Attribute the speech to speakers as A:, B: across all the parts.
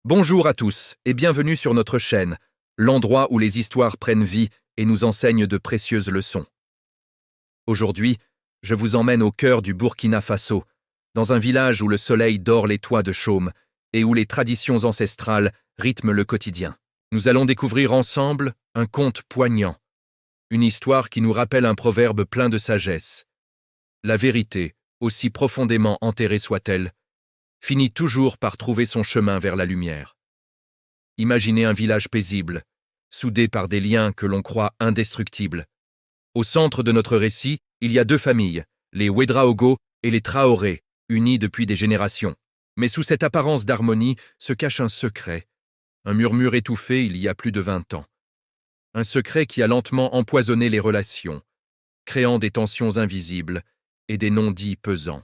A: Bonjour à tous et bienvenue sur notre chaîne, l'endroit où les histoires prennent vie et nous enseignent de précieuses leçons. Aujourd'hui, je vous emmène au cœur du Burkina Faso, dans un village où le soleil dore les toits de chaume et où les traditions ancestrales rythment le quotidien. Nous allons découvrir ensemble un conte poignant, une histoire qui nous rappelle un proverbe plein de sagesse. La vérité, aussi profondément enterrée soit-elle, finit toujours par trouver son chemin vers la lumière. Imaginez un village paisible, soudé par des liens que l'on croit indestructibles. Au centre de notre récit, il y a deux familles, les Ouédraogo et les Traoré, unis depuis des générations. Mais sous cette apparence d'harmonie se cache un secret, un murmure étouffé il y a plus de 20 ans. Un secret qui a lentement empoisonné les relations, créant des tensions invisibles et des non-dits pesants.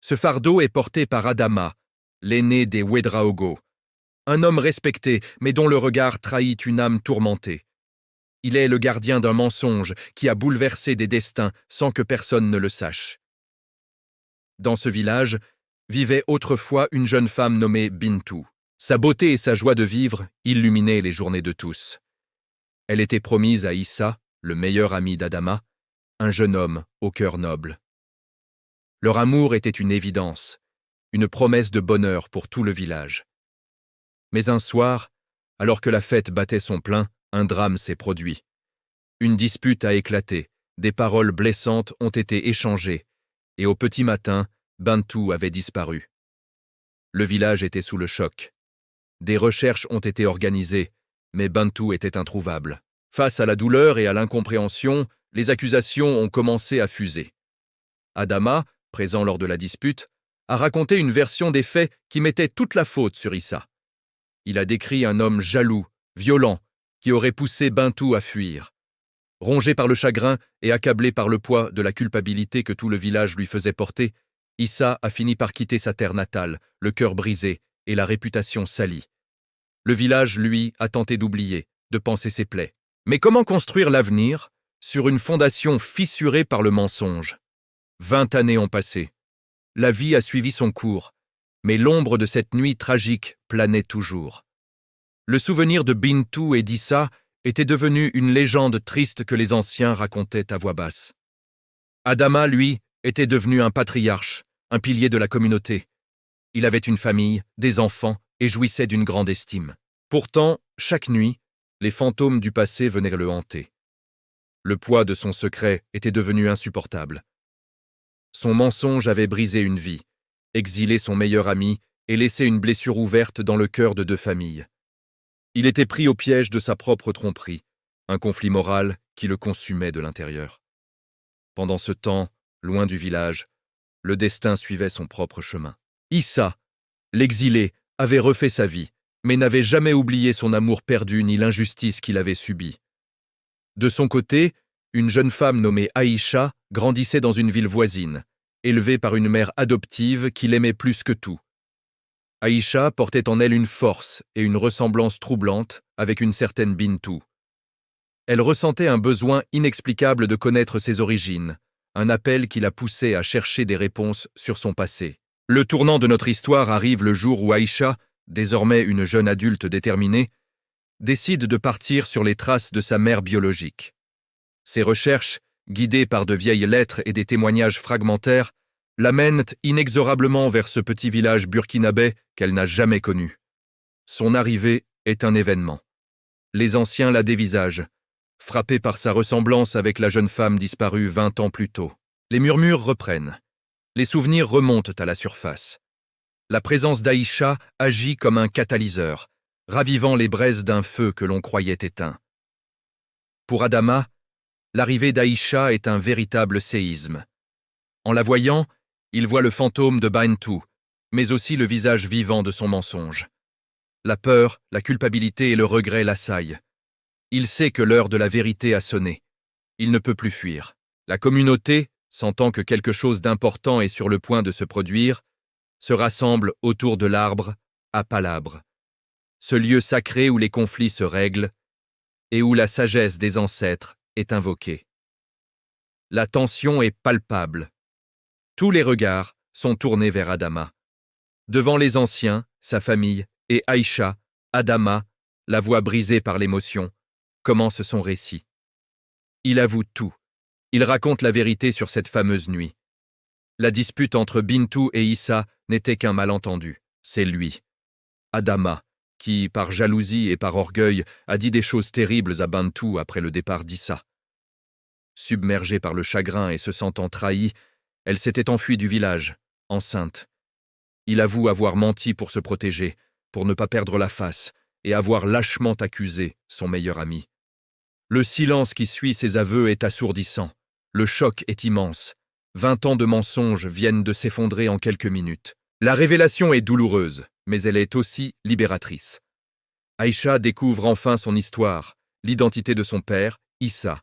A: Ce fardeau est porté par Adama, l'aîné des Ouédraogo, un homme respecté mais dont le regard trahit une âme tourmentée. Il est le gardien d'un mensonge qui a bouleversé des destins sans que personne ne le sache. Dans ce village, vivait autrefois une jeune femme nommée Bintou. Sa beauté et sa joie de vivre illuminaient les journées de tous. Elle était promise à Issa, le meilleur ami d'Adama, un jeune homme au cœur noble. Leur amour était une évidence, une promesse de bonheur pour tout le village. Mais un soir, alors que la fête battait son plein, un drame s'est produit. Une dispute a éclaté, des paroles blessantes ont été échangées, et au petit matin, Bintou avait disparu. Le village était sous le choc. Des recherches ont été organisées, mais Bintou était introuvable. Face à la douleur et à l'incompréhension, les accusations ont commencé à fuser. Adama, présent lors de la dispute, a raconté une version des faits qui mettait toute la faute sur Issa. Il a décrit un homme jaloux, violent, qui aurait poussé Bintou à fuir. Rongé par le chagrin et accablé par le poids de la culpabilité que tout le village lui faisait porter, Issa a fini par quitter sa terre natale, le cœur brisé et la réputation salie. Le village, lui, a tenté d'oublier, de panser ses plaies. Mais comment construire l'avenir sur une fondation fissurée par le mensonge ? 20 années ont passé. La vie a suivi son cours, mais l'ombre de cette nuit tragique planait toujours. Le souvenir de Bintou et d'Issa était devenu une légende triste que les anciens racontaient à voix basse. Adama, lui, était devenu un patriarche, un pilier de la communauté. Il avait une famille, des enfants et jouissait d'une grande estime. Pourtant, chaque nuit, les fantômes du passé venaient le hanter. Le poids de son secret était devenu insupportable. Son mensonge avait brisé une vie, exilé son meilleur ami et laissé une blessure ouverte dans le cœur de deux familles. Il était pris au piège de sa propre tromperie, un conflit moral qui le consumait de l'intérieur. Pendant ce temps, loin du village, le destin suivait son propre chemin. Issa, l'exilé, avait refait sa vie, mais n'avait jamais oublié son amour perdu ni l'injustice qu'il avait subie. De son côté, une jeune femme nommée Aïcha grandissait dans une ville voisine, élevée par une mère adoptive qui l'aimait plus que tout. Aïcha portait en elle une force et une ressemblance troublante avec une certaine Bintou. Elle ressentait un besoin inexplicable de connaître ses origines, un appel qui la poussait à chercher des réponses sur son passé. Le tournant de notre histoire arrive le jour où Aïcha, désormais une jeune adulte déterminée, décide de partir sur les traces de sa mère biologique. Ses recherches, guidées par de vieilles lettres et des témoignages fragmentaires, l'amènent inexorablement vers ce petit village burkinabé qu'elle n'a jamais connu. Son arrivée est un événement. Les anciens la dévisagent, frappés par sa ressemblance avec la jeune femme disparue 20 ans plus tôt. Les murmures reprennent. Les souvenirs remontent à la surface. La présence d'Aïcha agit comme un catalyseur, ravivant les braises d'un feu que l'on croyait éteint. Pour Adama, l'arrivée d'Aïcha est un véritable séisme. En la voyant, il voit le fantôme de Bintou, mais aussi le visage vivant de son mensonge. La peur, la culpabilité et le regret l'assaillent. Il sait que l'heure de la vérité a sonné. Il ne peut plus fuir. La communauté, sentant que quelque chose d'important est sur le point de se produire, se rassemble autour de l'arbre à Palabre, ce lieu sacré où les conflits se règlent et où la sagesse des ancêtres est invoquée. La tension est palpable. Tous les regards sont tournés vers Adama. Devant les anciens, sa famille Et Aïcha, Adama, la voix brisée par l'émotion, commence son récit. Il avoue tout. Il raconte la vérité sur cette fameuse nuit. La dispute entre Bintou et Issa n'était qu'un malentendu. C'est lui, Adama, qui, par jalousie et par orgueil, a dit des choses terribles à Bintou après le départ d'Issa. Submergée par le chagrin et se sentant trahie, elle s'était enfuie du village, enceinte. Il avoue avoir menti pour se protéger, pour ne pas perdre la face, et avoir lâchement accusé son meilleur ami. Le silence qui suit ces aveux est assourdissant. Le choc est immense. 20 ans de mensonges viennent de s'effondrer en quelques minutes. La révélation est douloureuse, mais elle est aussi libératrice. Aïcha découvre enfin son histoire, l'identité de son père, Issa,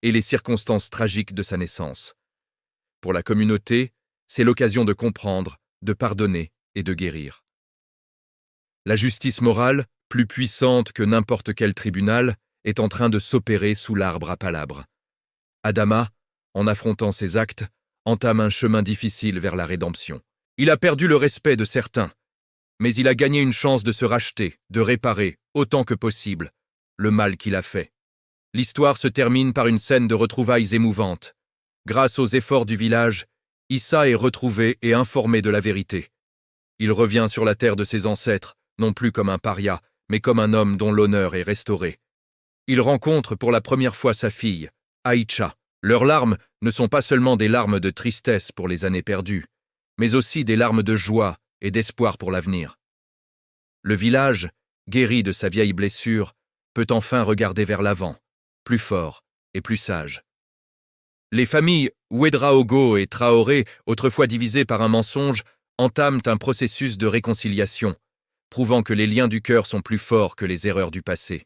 A: et les circonstances tragiques de sa naissance. Pour la communauté, c'est l'occasion de comprendre, de pardonner et de guérir. La justice morale, plus puissante que n'importe quel tribunal, est en train de s'opérer sous l'arbre à palabres. Adama, en affrontant ses actes, entame un chemin difficile vers la rédemption. Il a perdu le respect de certains, mais il a gagné une chance de se racheter, de réparer, autant que possible, le mal qu'il a fait. L'histoire se termine par une scène de retrouvailles émouvantes. Grâce aux efforts du village, Issa est retrouvé et informé de la vérité. Il revient sur la terre de ses ancêtres, non plus comme un paria, mais comme un homme dont l'honneur est restauré. Il rencontre pour la première fois sa fille, Aïcha. Leurs larmes ne sont pas seulement des larmes de tristesse pour les années perdues, mais aussi des larmes de joie et d'espoir pour l'avenir. Le village, guéri de sa vieille blessure, peut enfin regarder vers l'avant, plus fort et plus sage. Les familles Ouedraogo et Traoré, autrefois divisées par un mensonge, entament un processus de réconciliation, prouvant que les liens du cœur sont plus forts que les erreurs du passé.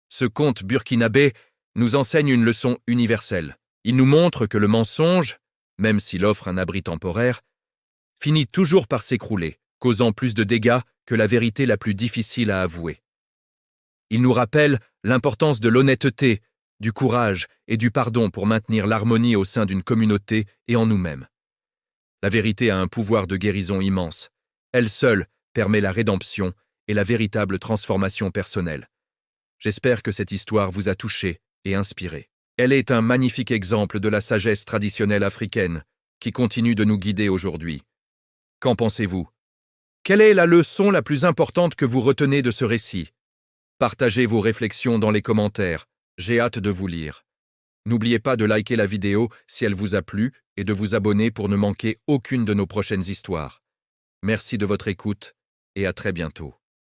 A: Ce conte burkinabé nous enseigne une leçon universelle. Il nous montre que le mensonge, même s'il offre un abri temporaire, finit toujours par s'écrouler, causant plus de dégâts que la vérité la plus difficile à avouer. Il nous rappelle l'importance de l'honnêteté, du courage et du pardon pour maintenir l'harmonie au sein d'une communauté et en nous-mêmes. La vérité a un pouvoir de guérison immense. Elle seule permet la rédemption et la véritable transformation personnelle. J'espère que cette histoire vous a touché et inspiré. Elle est un magnifique exemple de la sagesse traditionnelle africaine qui continue de nous guider aujourd'hui. Qu'en pensez-vous? Quelle est la leçon la plus importante que vous retenez de ce récit? Partagez vos réflexions dans les commentaires. J'ai hâte de vous lire. N'oubliez pas de liker la vidéo si elle vous a plu et de vous abonner pour ne manquer aucune de nos prochaines histoires. Merci de votre écoute et à très bientôt.